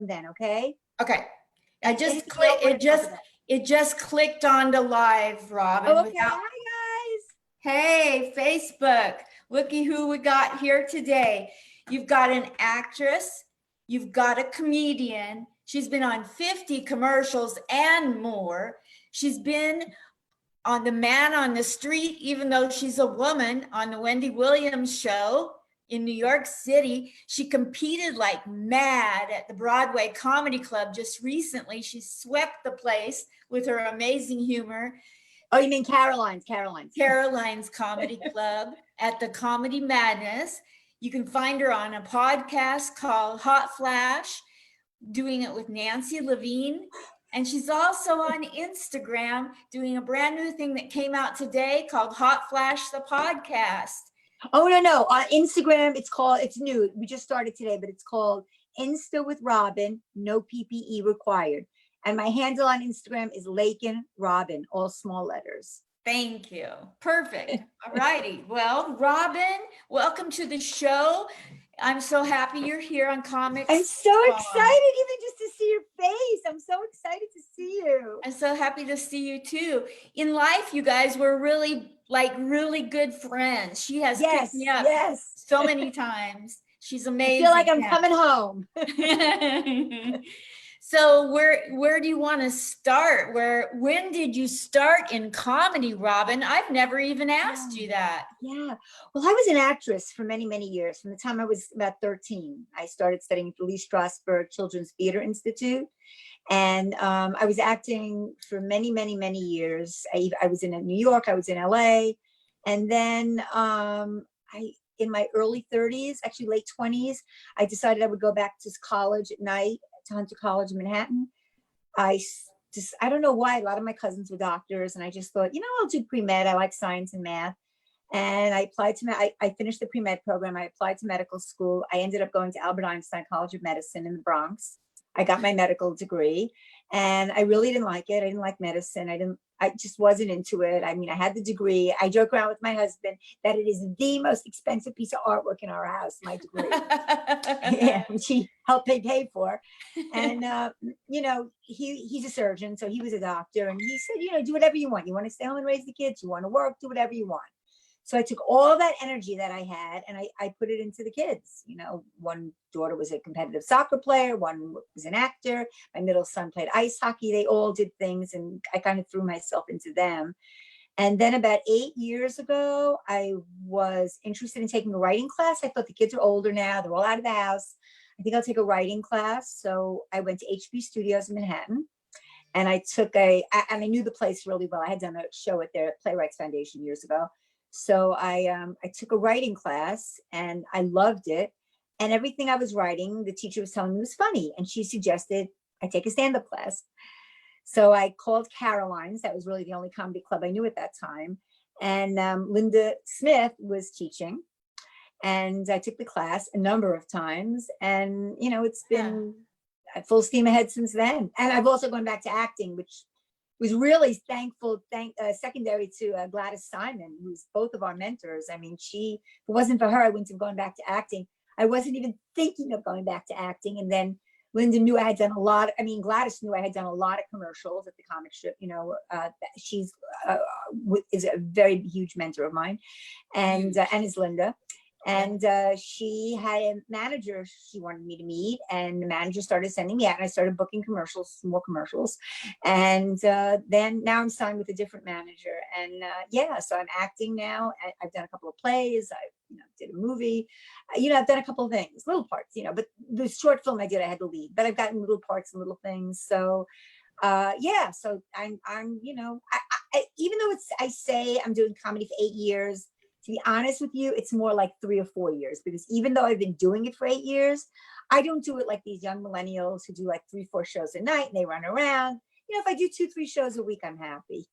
then, okay? Okay. It just clicked on to live, Robin. Oh, okay. Hi, guys. Hey, Facebook. Looky who we got here today. You've got an actress. You've got a comedian. She's been on 50 commercials and more. She's been on The Man on the Street, even though she's a woman, on the Wendy Williams show in New York City. She competed like mad at the Broadway Comedy Club just recently. She swept the place with her amazing humor. Oh, you mean Caroline's Comedy Club at the Comedy Madness. You can find her on a podcast called Hot Flash, doing it with Nancy Levine. And she's also on Instagram doing a brand new thing that came out today called Hot Flash the Podcast. Oh, no. On Instagram, it's new. We just started today, but it's called Insta with Robin, no PPE required. And my handle on Instagram is Lakin Robin, all small letters. Thank you. Perfect. All righty. Well, Robin, welcome to the show. I'm so happy you're here on Comics. I'm so excited even just to see your face. I'm so excited to see you. I'm so happy to see you too. In life, you guys were really good friends. She has picked me up so many times. She's amazing. I feel like I'm coming home. So where do you want to start? When did you start in comedy, Robin? I've never even asked you that. Yeah. Well, I was an actress for many, many years. From the time I was about 13, I started studying at the Lee Strasberg Children's Theater Institute. And I was acting for many, many, many years. I was in New York, I was in LA. And then in my early 30s, actually late 20s, I decided I would go back to college at night, to Hunter College in Manhattan. I don't know why, a lot of my cousins were doctors, and I just thought, I'll do pre-med. I like science and math. And I applied to, I finished the pre-med program. I applied to medical school. I ended up going to Albert Einstein College of Medicine in the Bronx. I got my medical degree, and I really didn't like it. I didn't like medicine. I just wasn't into it. I mean, I had the degree. I joke around with my husband that it is the most expensive piece of artwork in our house, my degree, which he helped pay for. And, he's a surgeon, so he was a doctor. And he said, do whatever you want. You want to stay home and raise the kids? You want to work? Do whatever you want. So I took all that energy that I had and I put it into the kids. One daughter was a competitive soccer player. One was an actor. My middle son played ice hockey. They all did things, and I kind of threw myself into them. And then about 8 years ago, I was interested in taking a writing class. I thought the kids are older now. They're all out of the house. I think I'll take a writing class. So I went to HB Studios in Manhattan. And I knew the place really well. I had done a show at their Playwrights Foundation years ago. So I took a writing class and I loved it. And everything I was writing, the teacher was telling me was funny. And she suggested I take a stand-up class. So I called Caroline's. That was really the only comedy club I knew at that time. And Linda Smith was teaching. And I took the class a number of times. And, it's been full steam ahead since then. And I've also gone back to acting, which was really secondary to Gladys Simon, who's both of our mentors. I mean, if it wasn't for her, I wouldn't have gone back to acting. I wasn't even thinking of going back to acting. And then Linda knew I had done Gladys knew I had done a lot of commercials at the comic strip. She's is a very huge mentor of mine, and is Linda. And she had a manager she wanted me to meet, and the manager started sending me out, and I started booking more commercials. And then now I'm signed with a different manager. And so I'm acting now. I've done a couple of plays. I did a movie. I've done a couple of things, little parts, but the short film I did, I had the lead, but I've gotten little parts and little things. So so I'm even though I say I'm doing comedy for 8 years, to be honest with you, it's more like 3 or 4 years, because even though I've been doing it for 8 years, I don't do it like these young millennials who do like 3-4 shows a night and they run around. If I do 2-3 shows a week, I'm happy.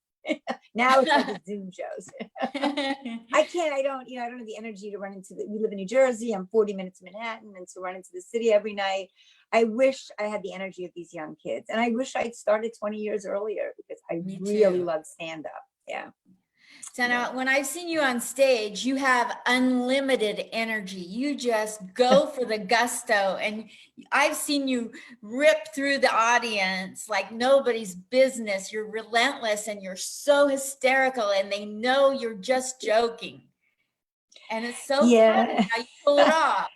Now it's like the Zoom shows. I don't have the energy to run we live in New Jersey. I'm 40 minutes to Manhattan, and to run into the city every night. I wish I had the energy of these young kids. And I wish I'd started 20 years earlier, because I really love stand-up. Yeah. So now, when I've seen you on stage, you have unlimited energy. You just go for the gusto. And I've seen you rip through the audience like nobody's business. You're relentless and you're so hysterical, and they know you're just joking. And it's so funny how you pull it off.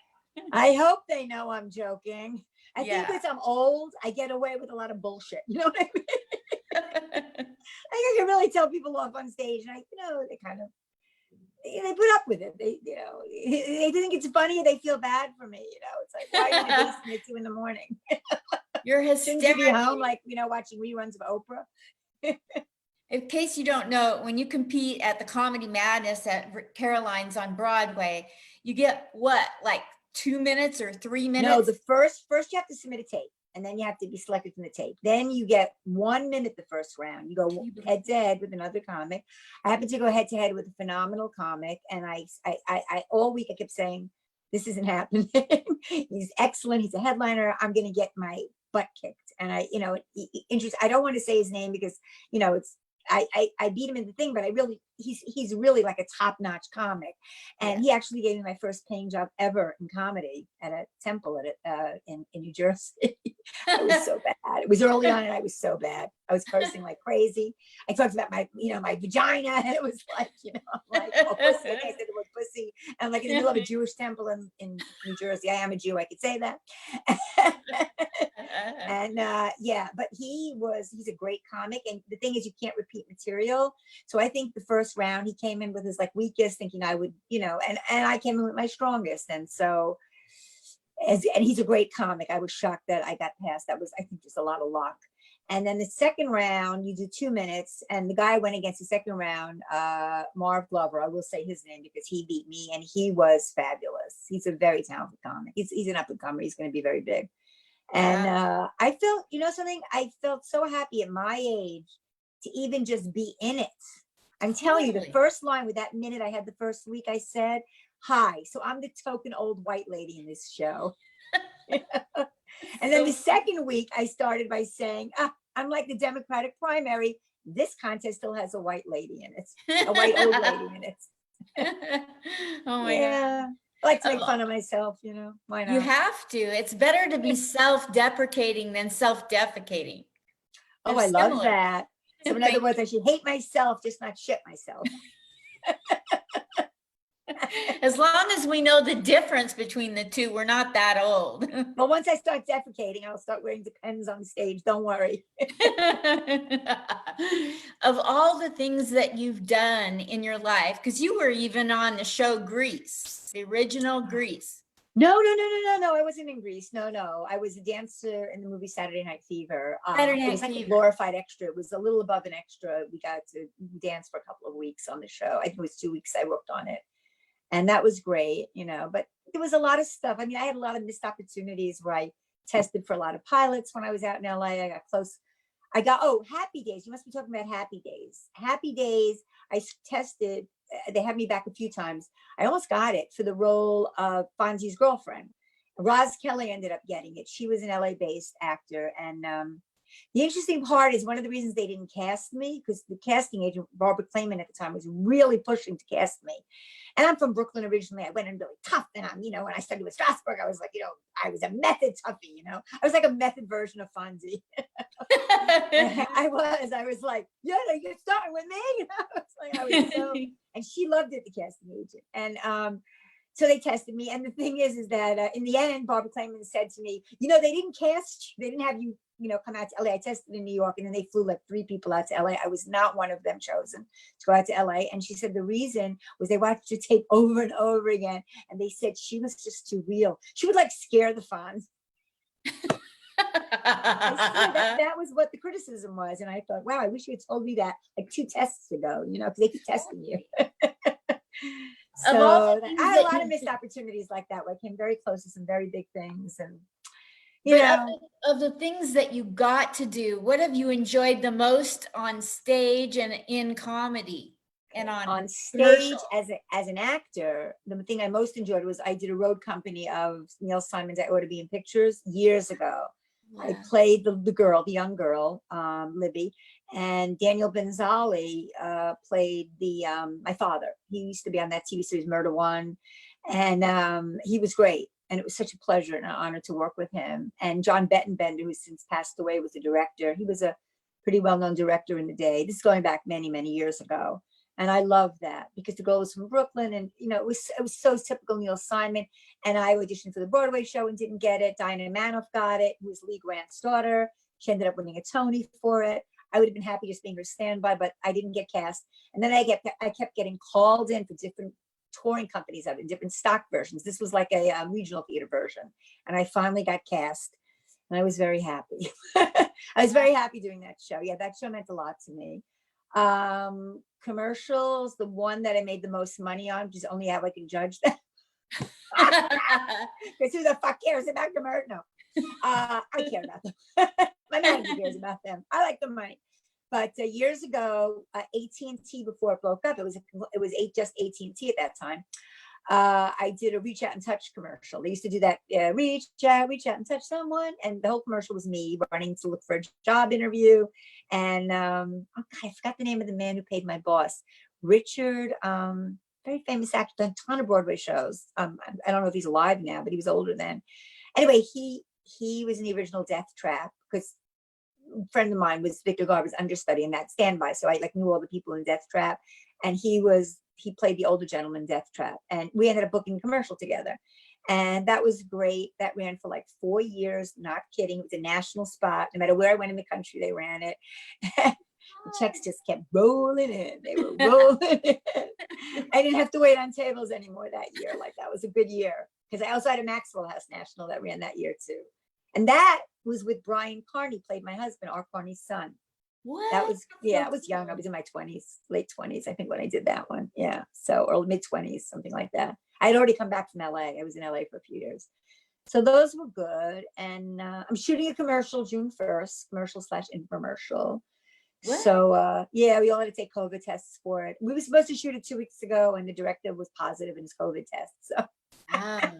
I hope they know I'm joking. I think Yeah. because I'm old, I get away with a lot of bullshit. You know what I mean? I can really tell people off on stage, and they kind of, they put up with it. They think it's funny. They feel bad for me. It's like, why are you in the basement at 2 a.m? You're Shouldn't you be hysterical. home, like, watching reruns of Oprah? In case you don't know, when you compete at the Comedy Madness at Caroline's on Broadway, you get what, like 2 minutes or 3 minutes? No, the first you have to submit a tape, and then you have to be selected from the tape. Then you get 1 minute the first round. You go head to head with another comic. I happened to go head to head with a phenomenal comic, and I all week I kept saying, this isn't happening. He's excellent. He's a headliner. I'm going to get my butt kicked. And I don't want to say his name because, it's, I beat him in the thing, but he's really like a top-notch comic. And he actually gave me my first paying job ever in comedy at a temple in New Jersey. I was so bad. It was early on and I was so bad. I was cursing like crazy. I talked about my vagina, and it was like, I'm like, oh, pussy. I said the word pussy. And I'm like in the middle of a Jewish temple in New Jersey. I am a Jew. I could say that. And but he's a great comic. And the thing is, you can't repeat material. So I think the first round he came in with his like weakest, thinking I would, and I came in with my strongest. And so, and he's a great comic. I was shocked that I got past. That was, I think, just a lot of luck. And then the second round, you do 2 minutes, and the guy went against the second round, Marv Glover. I will say his name because he beat me, and he was fabulous. He's a very talented comic. He's an up and comer. He's going to be very big. And I felt, something, I felt so happy at my age to even just be in it. I'm telling you, the first line with that minute I had the first week, I said, hi. So I'm the token old white lady in this show. And then the second week I started by saying, I'm like the Democratic primary. This contest still has a white lady in it, a white old lady in it. Oh my God. I like to make fun of myself, why not? You have to. It's better to be self-deprecating than self-defecating. Oh, I love that. So in other words, I should hate myself, just not shit myself. As long as we know the difference between the two, we're not that old. Well, once I start defecating, I'll start wearing Depends on stage. Don't worry. Of all the things that you've done in your life, because you were even on the show Grease, the original Grease. No. I wasn't in Grease. No. I was a dancer in the movie Saturday Night Fever. It was like a glorified extra. It was a little above an extra. We got to dance for a couple of weeks on the show. I think it was 2 weeks I worked on it. And that was great, but there was a lot of stuff. I mean, I had a lot of missed opportunities where I tested for a lot of pilots when I was out in LA. I got close. Happy Days. You must be talking about Happy Days. Happy Days, I tested. They had me back a few times. I almost got it for the role of Fonzie's girlfriend. Roz Kelly ended up getting it. She was an LA-based actor. And the interesting part is one of the reasons they didn't cast me, because the casting agent, Barbara Clayman at the time, was really pushing to cast me. And I'm from Brooklyn originally. I went in really tough. And I'm, when I studied with Strasberg, I was like, I was a method toughie, I was like a method version of Fonzie. I was like, yeah, you're starting with me. I was so, and she loved it, the casting agent. And so they tested me. And the thing is that in the end, Barbara Clayman said to me, they didn't cast you. They didn't have you, come out to LA. I tested in New York, and then they flew like 3 people out to LA. I was not one of them chosen to go out to LA. And she said the reason was they watched the tape over and over again. And they said she was just too real. She would like scare the fans. That was what the criticism was. And I thought, wow, I wish you had told me that like 2 tests ago, because they keep testing you. So I had a lot of missed opportunities like that where I came very close to some very big things. And of the things that you got to do, what have you enjoyed the most on stage and in comedy? And on stage as an actor, the thing I most enjoyed was I did a road company of Neil Simon's I Ought to Be in Pictures years ago. I Wow. played the girl, the young girl, Libby, and Daniel Benzali played my father. He used to be on that TV series Murder One, and he was great. And it was such a pleasure and an honor to work with him. And John Bettenbender, who's since passed away, was the director. He was a pretty well-known director in the day. This is going back many, many years ago. And I love that because the girl was from Brooklyn, and it was so typical Neil Simon. And I auditioned for the Broadway show and didn't get it. Diana Manoff got it, who was Lee Grant's daughter. She ended up winning a Tony for it. I would have been happy just being her standby, but I didn't get cast. And then I kept getting called in for different touring companies of it, different stock versions. This was like a regional theater version, and I finally got cast, and I was very happy. I was very happy doing that show. Yeah, that show meant a lot to me. Commercials, the one that I made the most money on, just only how I can judge that. Because who the fuck cares about commercial? No, I care about them. My manager cares about them. I like the money. But years ago, AT&T, before it broke up, it was just AT&T at that time. I did a Reach Out and Touch commercial. They used to do that, reach out and touch someone. And the whole commercial was me running to look for a job interview. And I forgot the name of the man who paid my boss, Richard, very famous actor, done a ton of Broadway shows. I don't know if he's alive now, but he was older then. Anyway, he was in the original Death Trap, because a friend of mine was Victor Garber's understudy in that standby. So I knew all the people in Death Trap, and he played the older gentleman in Death Trap, and we ended up booking a commercial together. And that was great. That ran for like 4 years, not kidding. It was a national spot. No matter where I went in the country, they ran it. The checks just kept rolling in. They were rolling in. I didn't have to wait on tables anymore that year. Like, that was a good year, because I also had a Maxwell House National that ran that year too. And that was with Brian Carney, played my husband, Art Carney's son. What? That was, yeah, I was young. I was in my 20s, late 20s, I think, when I did that one. Yeah. So, or mid 20s, something like that. I had already come back from LA. I was in LA for a few years. So those were good. And I'm shooting a commercial June 1st, commercial/infomercial. What? So yeah, we all had to take COVID tests for it. We were supposed to shoot it 2 weeks ago, and the director was positive in his COVID test. So Wow.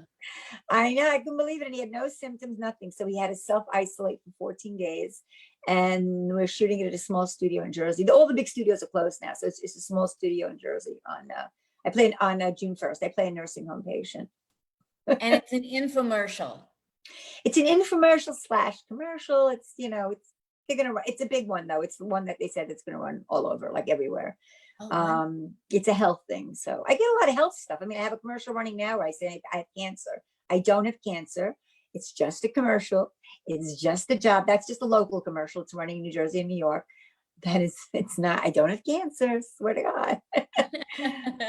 I know, I couldn't believe it. And he had no symptoms, nothing. So he had to self-isolate for 14 days. And we're shooting it at a small studio in Jersey. All the big studios are closed now. So it's a small studio in Jersey. I play on June 1st. I play a nursing home patient. And it's an infomercial. It's an infomercial/commercial. It's, they're gonna run. It's a big one though. It's the one that they said it's gonna run all over, like everywhere. Oh, wow. It's a health thing. So I get a lot of health stuff. I mean, I have a commercial running now where I say I have cancer. I don't have cancer. It's just a commercial. It's just a job. That's just a local commercial. It's running in New Jersey and New York. It's not, I don't have cancer, swear to God.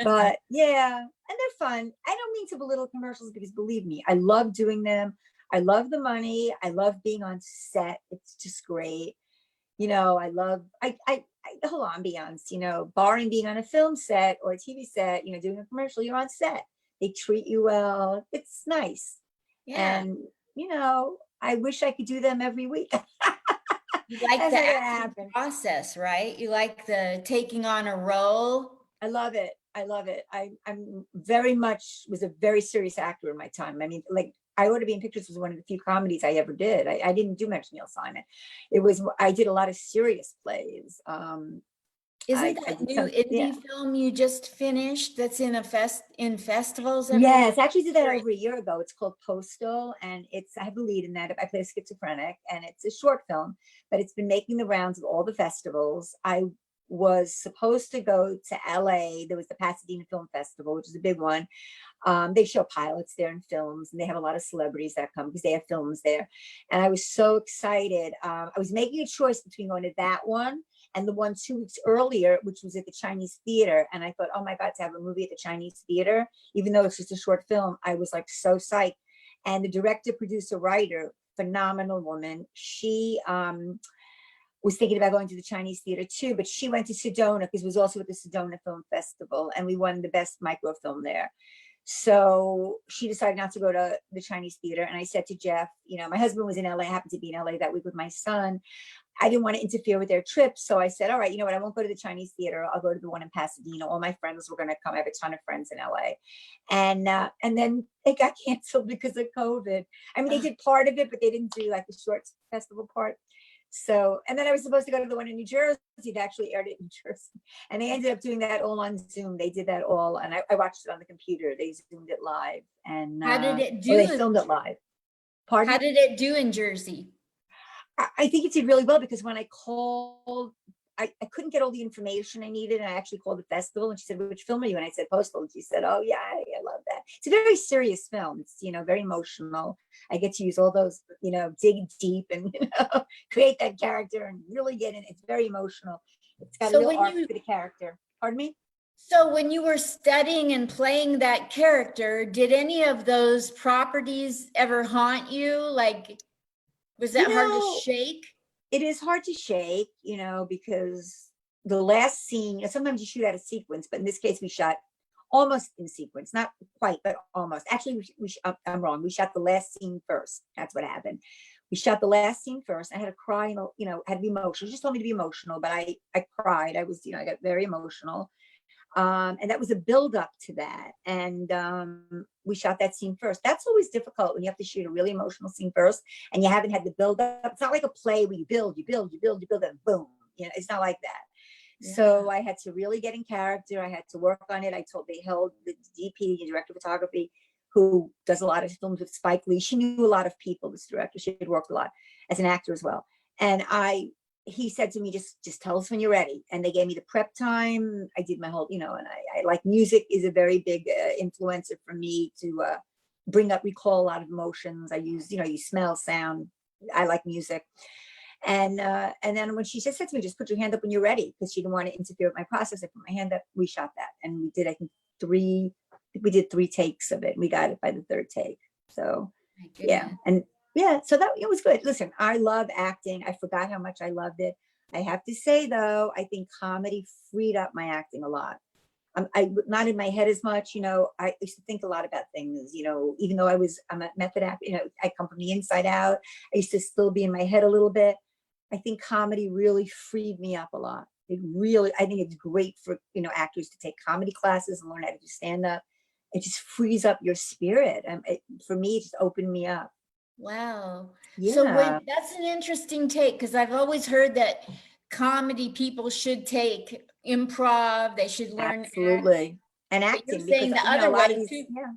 But yeah, and they're fun. I don't mean to belittle commercials, because believe me, I love doing them. I love the money. I love being on set. It's just great. I love the whole ambiance, barring being on a film set or a TV set, doing a commercial, you're on set. They treat you well. It's nice. Yeah. And, I wish I could do them every week. You like That's the not gonna acting happen. process, right? You like the taking on a role. I love it. I love it. I'm very much was a very serious actor in my time. I mean, like, I Ought to Be in Pictures was one of the few comedies I ever did. I didn't do much Neil Simon. I did a lot of serious plays. Isn't I that did new yeah. indie film you just finished that's in festivals everywhere? Yes, I actually did that over a year ago. It's called Postal, and I have the lead in that. I play a schizophrenic, and it's a short film, but it's been making the rounds of all the festivals. I was supposed to go to LA. There was the Pasadena Film Festival, which is a big one. They show pilots there and films, and they have a lot of celebrities that come because they have films there. And I was so excited. I was making a choice between going to that one and the one 2 weeks earlier, which was at the Chinese Theater. And I thought, oh my God, to have a movie at the Chinese Theater, even though it's just a short film, I was like so psyched. And the director, producer, writer, phenomenal woman. She was thinking about going to the Chinese Theater too, but she went to Sedona because it was also at the Sedona Film Festival, and we won the best microfilm there. So she decided not to go to the Chinese Theater. And I said to Jeff, my husband was in LA, happened to be in LA that week with my son. I didn't want to interfere with their trip. So I said, all right, you know what? I won't go to the Chinese Theater. I'll go to the one in Pasadena. All my friends were going to come. I have a ton of friends in LA. And then it got canceled because of COVID. I mean, they did part of it, but they didn't do like the short festival part. So, and then I was supposed to go to the one in New Jersey. They actually aired it in New Jersey. And they ended up doing that all on Zoom. They did that all, and I watched it on the computer. They Zoomed it live. And How did it or they do? filmed it live. Pardon? How did it do in Jersey? I think it did really well, because when I called, I couldn't get all the information I needed. And I actually called the festival, and she said, which film are you? And I said, Postal. And she said, oh yeah, I love that. It's a very serious film. It's, very emotional. I get to use all those, dig deep and, create that character and really get in. It's very emotional. It's got a real arc to the character. Pardon me? So when you were studying and playing that character, did any of those properties ever haunt you? Like, was that hard to shake? It is hard to shake, because the last scene, sometimes you shoot out of sequence, but in this case, we shot almost in sequence, not quite, but almost. Actually, I'm wrong. We shot the last scene first. That's what happened. We shot the last scene first. I had to cry, had to be emotional. She just told me to be emotional, but I cried. I was, I got very emotional. And that was a build up to that. And we shot that scene first. That's always difficult when you have to shoot a really emotional scene first and you haven't had the build up. It's not like a play where you build, and boom. It's not like that. Yeah. So I had to really get in character. I had to work on it. They held the DP, the director of photography, who does a lot of films with Spike Lee. She knew a lot of people, this director. She had worked a lot as an actor as well. And he said to me, just tell us when you're ready. And they gave me the prep time. I did my whole, and I like music is a very big influencer for me to recall a lot of emotions. I use, you smell, sound. I like music. And then when she just said to me, just put your hand up when you're ready, because she didn't want to interfere with my process. I put my hand up, we shot that. And we did, I think we did 3 takes of it. We got it by the 3rd take. So yeah. And yeah, so that it was good. Listen, I love acting. I forgot how much I loved it. I have to say though, I think comedy freed up my acting a lot. I not in my head as much, I used to think a lot about things, even though I'm a method actor, I come from the inside out. I used to still be in my head a little bit. I think comedy really freed me up a lot. I think it's great for, actors to take comedy classes and learn how to do stand up. It just frees up your spirit. For me, it just opened me up. Wow. Yeah. So that's an interesting take, because I've always heard that comedy people should take improv. They should learn. Absolutely. And acting. You're saying the other way too. Yeah.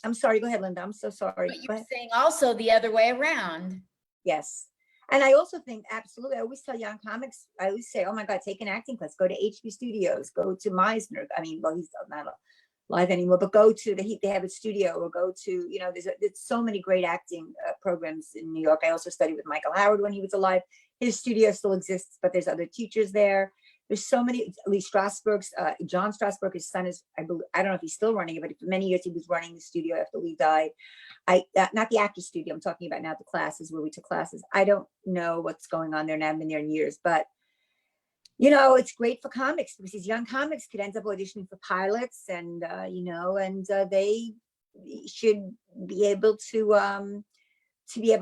I'm sorry. Go ahead, Linda. I'm so sorry. But you're saying also the other way around. Yes. And I also think, absolutely, I always tell young comics, I always say, oh my God, take an acting class, go to HB Studios, go to Meisner. I mean, well, he's not live anymore, but go to they have a studio, or go to, there's so many great acting programs in New York. I also studied with Michael Howard when he was alive. His studio still exists, but there's other teachers there. There's so many. Lee Strasberg's, John Strasberg, his son is, I don't know if he's still running it, but for many years he was running the studio after Lee died. Not the actor studio, I'm talking about now the classes where we took classes. I don't know what's going on there, and I haven't been there in years, but it's great for comics, because these young comics could end up auditioning for pilots, and they should be able to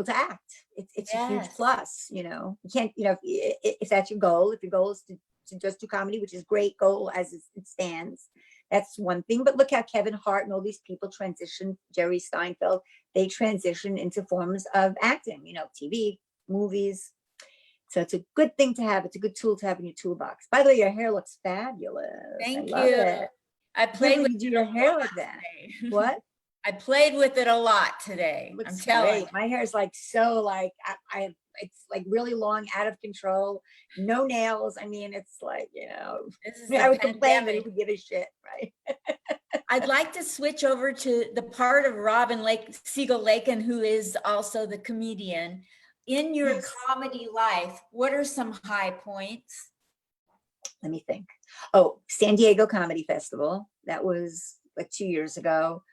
act. It's a huge plus. You can't, if that's your goal, if your goal is to just do comedy, which is a great goal as it stands, that's one thing. But look how Kevin Hart and all these people transition, Jerry Seinfeld, they transition into forms of acting, TV, movies. So it's a good thing to have. It's a good tool to have in your toolbox. By the way, your hair looks fabulous. Thank you. It. I played with your hair like that. What? I played with it a lot today. I'm telling you. My hair is like so like it's like really long, out of control, no nails. I mean, it's like, I would complain that he would give a shit, right? I'd like to switch over to the part of Robin Siegel Lakin, who is also the comedian. In your comedy life, what are some high points? Let me think. Oh, San Diego Comedy Festival. That was like 2 years ago.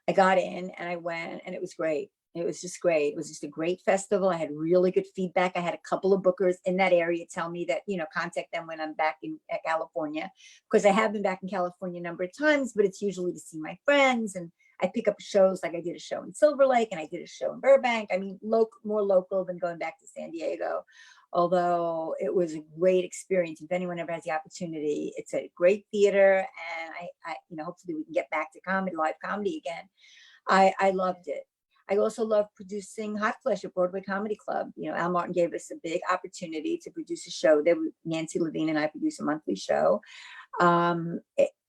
I got in and I went, and it was great. It was just great. It was just a great festival. I had really good feedback. I had a couple of bookers in that area tell me that, contact them when I'm back in California, because I have been back in California a number of times, but it's usually to see my friends. And I pick up shows, like I did a show in Silver Lake and I did a show in Burbank. I mean, more local than going back to San Diego, although it was a great experience. If anyone ever has the opportunity, it's a great theater, and I hopefully we can get back to live comedy again. I loved it. I also love producing Hot Flesh at Broadway Comedy Club. You know, Al Martin gave us a big opportunity to produce a show. There, Nancy Levine and I produce a monthly show.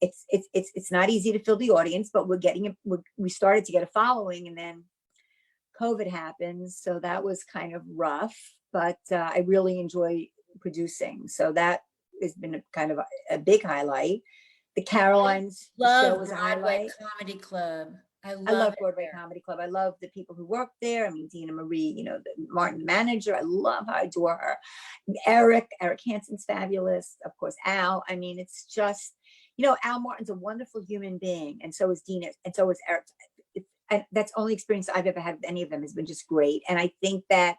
It's not easy to fill the audience, but we're getting it. We started to get a following, and then COVID happened, so that was kind of rough. But I really enjoy producing, so that has been a kind of a big highlight. The Carolines show was a Broadway highlight. Comedy Club. I I love love Broadway Comedy Club. I love the people who work there. I mean, Dina Marie, you know, the Martin, the manager. I love her. I adore her. Eric Hansen's fabulous. Of course, Al. I mean, it's just, you know, Al Martin's a wonderful human being, and so is Dina, and so is Eric. And that's the only experience I've ever had with any of them, has been just great. And I think that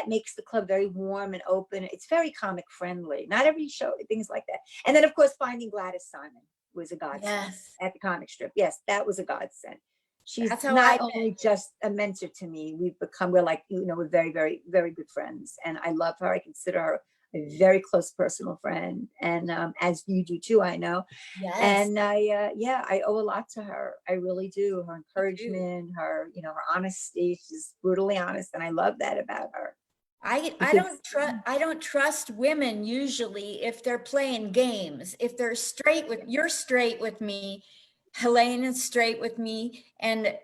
makes the club very warm and open. It's very comic friendly. Not every show, things like that. And then, of course, finding Gladys Simon was a godsend. Yes. At the comic strip. Yes, that was a godsend. She's That's how not I only just a mentor to me, we're like, you know, we're very, very, very good friends. And I love her. I consider her a very close personal friend. And as you do too, I know. Yes. And I owe a lot to her. I really do. Her encouragement, her, you know, her honesty. She's brutally honest. And I love that about her. I don't trust women usually if they're playing games. If they're you're straight with me, Helene is straight with me, and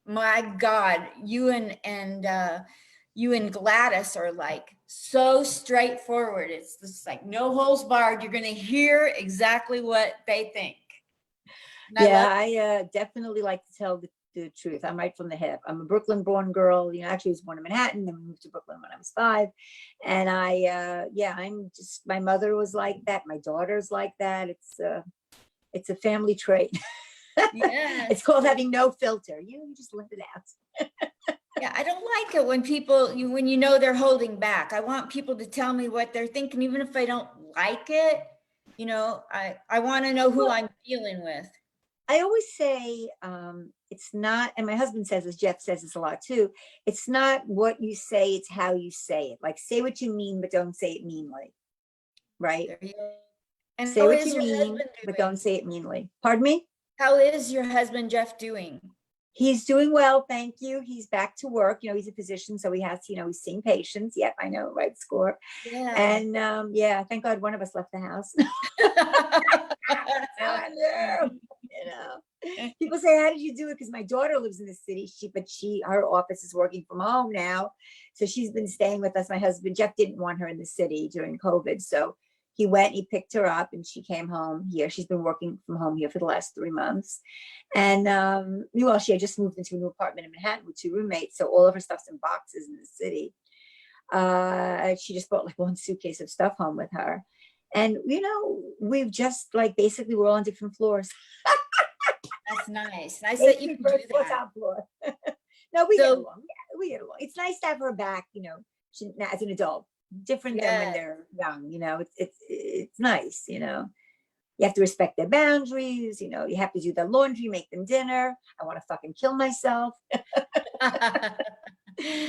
my God, you and Gladys are like so straightforward. It's just like no holes barred. You're gonna hear exactly what they think. And I definitely like to tell the truth. I'm right from the hip. I'm a Brooklyn born girl. You know, actually I was born in Manhattan, then we moved to Brooklyn when I was 5. And I'm just, my mother was like that. My daughter's like that. It's a family trait. yes. It's called having no filter. You just let it out. Yeah, I don't like it when when you know they're holding back. I want people to tell me what they're thinking, even if I don't like it. You know, I want to know who I'm dealing with. I always say, it's not, and my husband says this, Jeff says this a lot too, it's not what you say, it's how you say it. Like, say what you mean, but don't say it meanly. Right? And say what you mean, but don't say it meanly. Pardon me? How is your husband, Jeff, doing? He's doing well, thank you. He's back to work. You know, he's a physician, so he has, you know, he's seeing patients. Yep, I know, right score. Yeah. And thank God one of us left the house. You know, people say, how did you do it? Because my daughter lives in the city, her office is working from home now, so she's been staying with us. My husband Jeff didn't want her in the city during COVID, so he went, he picked her up, and she came home here. She's been working from home here for the last 3 months. And she had just moved into a new apartment in Manhattan with 2 roommates, so all of her stuff's in boxes in the city. She just brought like 1 suitcase of stuff home with her. And, you know, we've just like, basically we're all on different floors. That's nice. Nice that you can do that. Top floor. No, we get along. Yeah, we get along. It's nice to have her back, you know, as an adult. Different than when they're young, you know. It's nice, you know. You have to respect their boundaries, you know. You have to do their laundry, make them dinner. I want to fucking kill myself.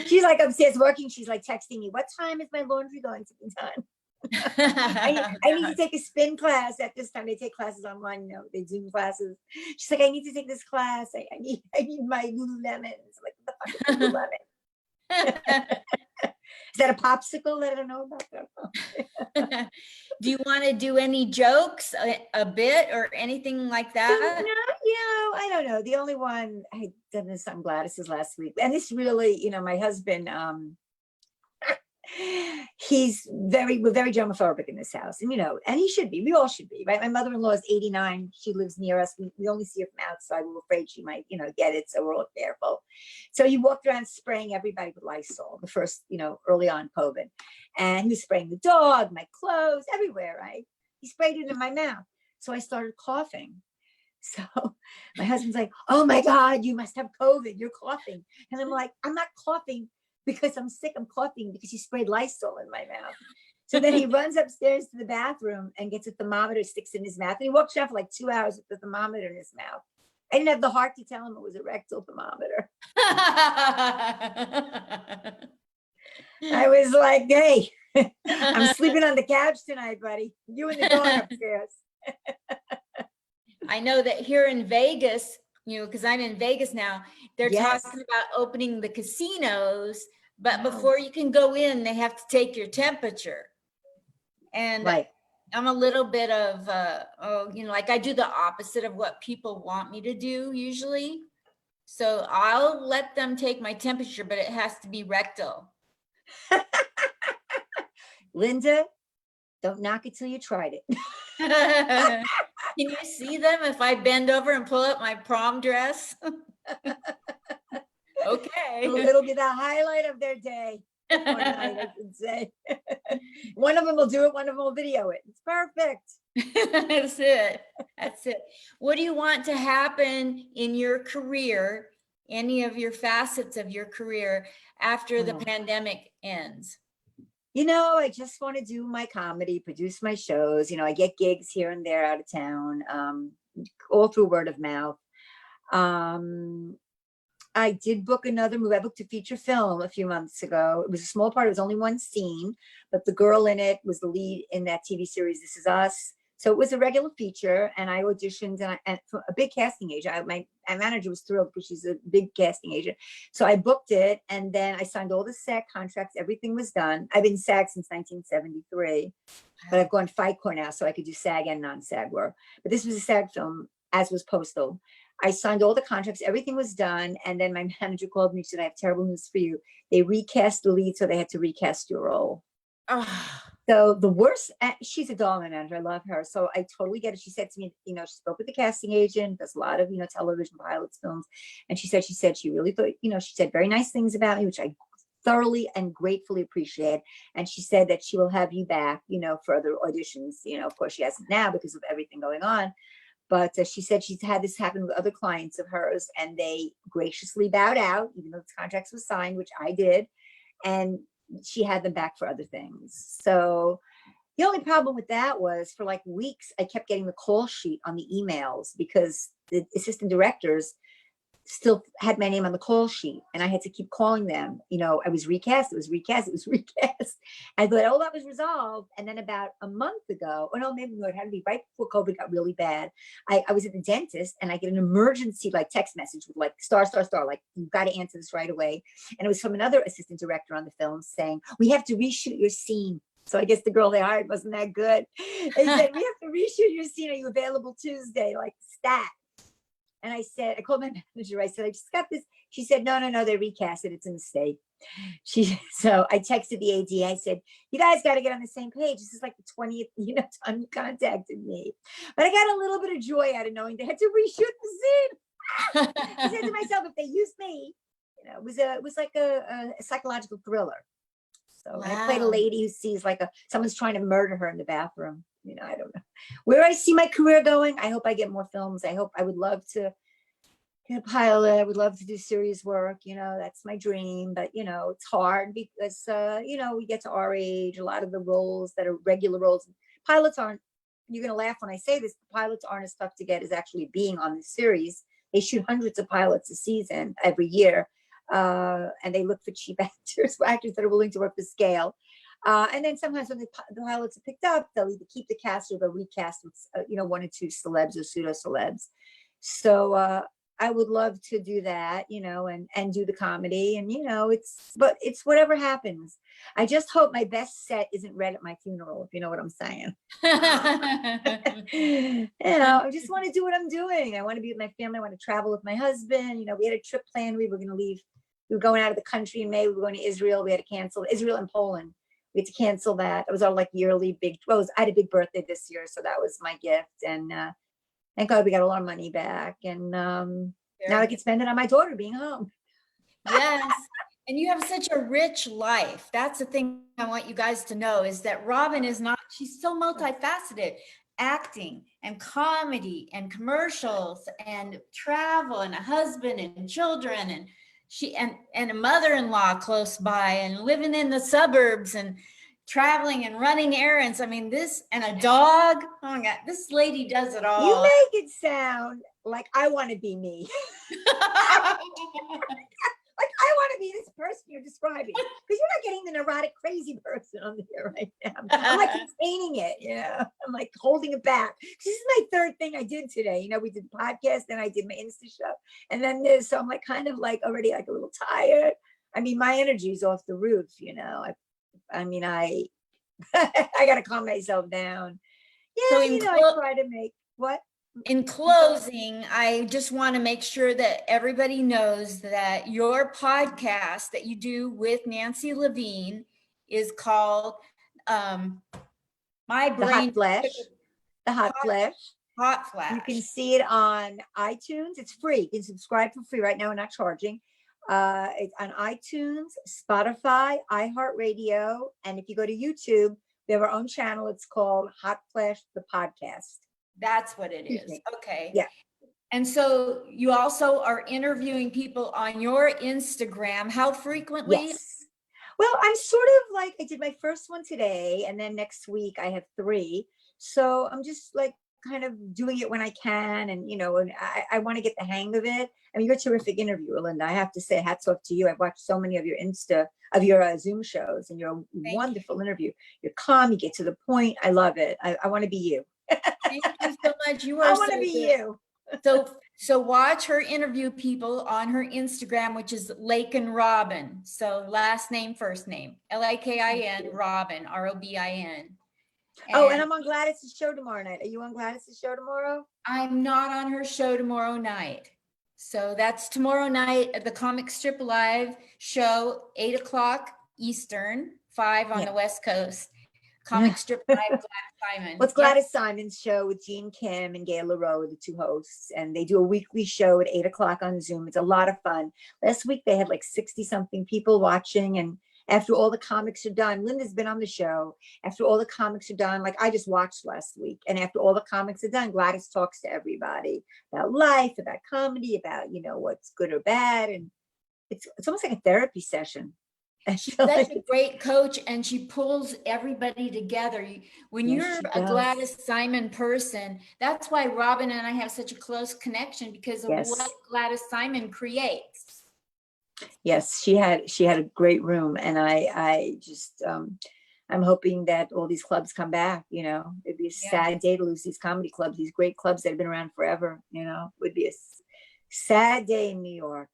She's like upstairs working. She's like texting me, what time is my laundry going to be done? I need to take a spin class at this time. They take classes online, you know, they Zoom classes. She's like, I need to take this class. I need my Lululemons. I'm like, what the fuck is Lululemon? Is that a popsicle that I don't know about? Do you want to do any jokes, a bit or anything like that? No, you know, I don't know. The only one I done this on Gladys's last week, and this really, you know, my husband, we're very germophobic in this house, and you know, and he should be. We all should be, right? My mother-in-law is 89. She lives near us. We only see her from outside. We're afraid she might, you know, get it, so we're all careful. So he walked around spraying everybody with Lysol. The first, you know, early on COVID, and he was spraying the dog, my clothes, everywhere. Right? He sprayed it in my mouth, so I started coughing. So my husband's like, "Oh my God, you must have COVID. You're coughing," and I'm like, "I'm not coughing because I'm sick. I'm coughing because he sprayed Lysol in my mouth." So then he runs upstairs to the bathroom and gets a thermometer, sticks in his mouth, and he walks around for like 2 hours with the thermometer in his mouth. I didn't have the heart to tell him it was a rectal thermometer. I was like, "Hey, I'm sleeping on the couch tonight, buddy. You and the dog upstairs." I know that here in Vegas, because I'm in Vegas now, they're Yes. talking about opening the casinos, but Wow. before you can go in, they have to take your temperature. And Right. I'm a little bit of, like I do the opposite of what people want me to do usually. So I'll let them take my temperature, but it has to be rectal. Linda, don't knock it till you tried it. Can you see them if I bend over and pull up my prom dress? Okay. It'll be the highlight of their day. Or night, I should say. One of them will do it, one of them will video it. It's perfect. That's it. That's it. What do you want to happen in your career, any of your facets of your career after the pandemic ends? I just want to do my comedy, produce my shows. I get gigs here and there out of town, all through word of mouth. I did book another movie. I booked a feature film a few months ago. It was a small part. It was only one scene, but the girl in it was the lead in that TV series, This Is Us. So it was a regular feature, and I auditioned, and a big casting agent. My manager was thrilled because she's a big casting agent. So I booked it, and then I signed all the SAG contracts. Everything was done. I've been SAG since 1973, but I've gone FICOR now, so I could do SAG and non-SAG work. But this was a SAG film, as was Postal. I signed all the contracts. Everything was done, and then my manager called me. She said, "I have terrible news for you. They recast the lead, so they had to recast your role." Oh. So the worst, she's a doll, my manager. I love her. So I totally get it. She said to me, she spoke with the casting agent, does a lot of, television pilots, films. And she said she really thought, she said very nice things about me, which I thoroughly and gratefully appreciate. And she said that she will have you back, for other auditions. Of course she hasn't now because of everything going on. But she said she's had this happen with other clients of hers, and they graciously bowed out, even though the contracts were signed, which I did. And she had them back for other things. So the only problem with that was for like weeks, I kept getting the call sheet on the emails because the assistant directors still had my name on the call sheet, and I had to keep calling them. I was recast. It was recast. I thought, oh, that was resolved. And then about a month ago, or no, maybe it had to be right before COVID got really bad. I was at the dentist, and I get an emergency text message with star, like, you've got to answer this right away. And it was from another assistant director on the film saying, we have to reshoot your scene. So I guess the girl they hired wasn't that good. They said, we have to reshoot your scene. Are you available Tuesday? Stat. And I called my manager. I said, I just got this. She said, no, they recast it. It's a mistake. So I texted the AD. I said, you guys got to get on the same page. This is like the 20th, time you contacted me. But I got a little bit of joy out of knowing they had to reshoot the scene. I said to myself, if they used me, it was like a psychological thriller. So wow. I played a lady who sees someone's trying to murder her in the bathroom. I don't know where I see my career going. I hope I get more films. I would love to get a pilot. I would love to do serious work. That's my dream, but it's hard because, we get to our age, a lot of the roles that are regular roles, pilots aren't, you're going to laugh when I say this, the pilots aren't as tough to get as actually being on this series. They shoot hundreds of pilots a season every year. And they look for cheap actors that are willing to work the scale. And then sometimes when the pilots are picked up, they'll either keep the cast or they'll recast with, one or two celebs or pseudo celebs. So I would love to do that, and do the comedy, and it's whatever happens. I just hope my best set isn't read at my funeral, if you know what I'm saying. I just want to do what I'm doing. I want to be with my family. I want to travel with my husband. We had a trip planned. We were going to leave. We were going out of the country in May. We were going to Israel. We had to cancel Israel and Poland. We had to cancel that. It was our yearly big. I had a big birthday this year, so that was my gift. And thank God we got a lot of money back. And now I can spend it on my daughter being home. Yes. And you have such a rich life. That's the thing I want you guys to know is that Robin she's so multifaceted. Acting and comedy and commercials and travel and a husband and children and and a mother-in-law close by and living in the suburbs and traveling and running errands. I mean, and a dog. Oh my God, this lady does it all. You make it sound like I want to be me. Like, I want to be this person you're describing, because you're not getting the neurotic, crazy person on here right now. I'm like containing it, I'm like holding it back. This is my third thing I did today. We did the podcast, then I did my Insta show, and then this. So I'm like kind of like already like a little tired. I mean, my energy is off the roof, I mean, I got to calm myself down. Yeah, So I try to make what? In closing, I just want to make sure that everybody knows that your podcast that you do with Nancy Levine is called My The Brain Hot Flash. The Hot Flash. Hot Flash. You can see it on iTunes. It's free. You can subscribe for free right now. We're not charging. It's on iTunes, Spotify, iHeartRadio, and if you go to YouTube, we have our own channel. It's called Hot Flash, the podcast. That's what it is. Okay. Yeah. And so you also are interviewing people on your Instagram. How frequently? Yes. Well, I'm sort of like, I did my first one today, and then next week I have 3. So I'm just like kind of doing it when I can. And, and I want to get the hang of it. I mean, you're a terrific interviewer, Linda. I have to say, hats off to you. I've watched so many of your Zoom shows, and you're a wonderful interview. You're calm. You get to the point. I love it. I want to be you. Thank you so much. You are I want to be you. So watch her interview people on her Instagram, which is Lakin Robin. So last name, first name, Lakin Robin, ROBIN. And I'm on Gladys's show tomorrow night. Are you on Gladys's show tomorrow? I'm not on her show tomorrow night. So that's tomorrow night at the Comic Strip Live show, 8:00 Eastern, 5 on the West Coast. Comic Strip Live, Gladys Simon. What's Gladys Simon's show with Jean Kim and Gaye Lirot, the 2 hosts, and they do a weekly show at 8:00 on Zoom. It's a lot of fun. Last week they had like 60 something people watching, and after all the comics are done, Linda's been on the show. After all the comics are done, like I just watched last week, and after all the comics are done, Gladys talks to everybody about life, about comedy, about what's good or bad, and it's almost like a therapy session. She's such a great coach, and she pulls everybody together. When you're a Gladys Simon person, that's why Robin and I have such a close connection, because of what Gladys Simon creates. Yes, she had a great room, and I just I'm hoping that all these clubs come back. It'd be a sad day to lose these comedy clubs, these great clubs that have been around forever. It would be a sad day in New York.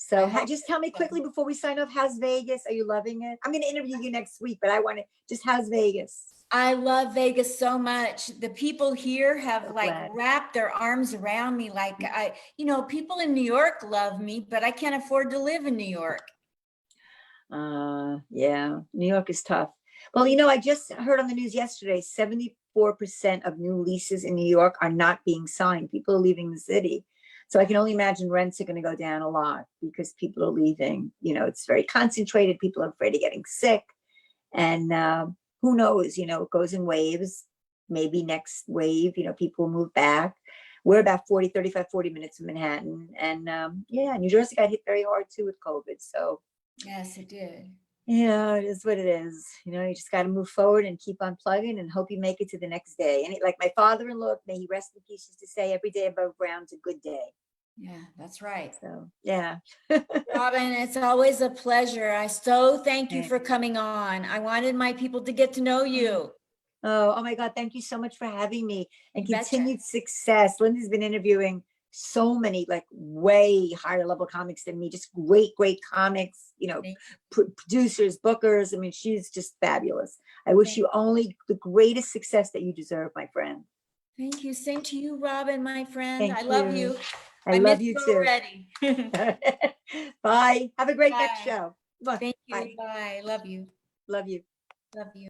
So just tell me quickly before we sign off, how's Vegas? Are you loving it? I'm going to interview you next week, but I want to just, how's Vegas? I love Vegas so much. The people here have wrapped their arms around me. People in New York love me, but I can't afford to live in New York. Yeah, New York is tough. Well, I just heard on the news yesterday, 74% of new leases in New York are not being signed. People are leaving the city. So I can only imagine rents are going to go down a lot because people are leaving. It's very concentrated. People are afraid of getting sick. And who knows, it goes in waves. Maybe next wave, people will move back. We're about 40 minutes from Manhattan. And New Jersey got hit very hard too with COVID. So yes, it did. Yeah, it is what it is. You just got to move forward and keep on plugging and hope you make it to the next day. And like my father-in-law, may he rest in peace, used to say, every day above ground's a good day. Yeah, that's right. So, yeah. Robin, it's always a pleasure. I so thank you for coming on. I wanted my people to get to know you. Oh my God. Thank you so much for having me, and continued success. Linda's been interviewing so many way higher level comics than me, just great comics, producers, bookers. I mean, she's just fabulous. I wish you only the greatest success that you deserve, my friend. Thank you. Same to you, Robin, my friend. I love you. I love you too. Already. Bye. Have a great next show. Thank you. Bye. Love you. Love you. Love you.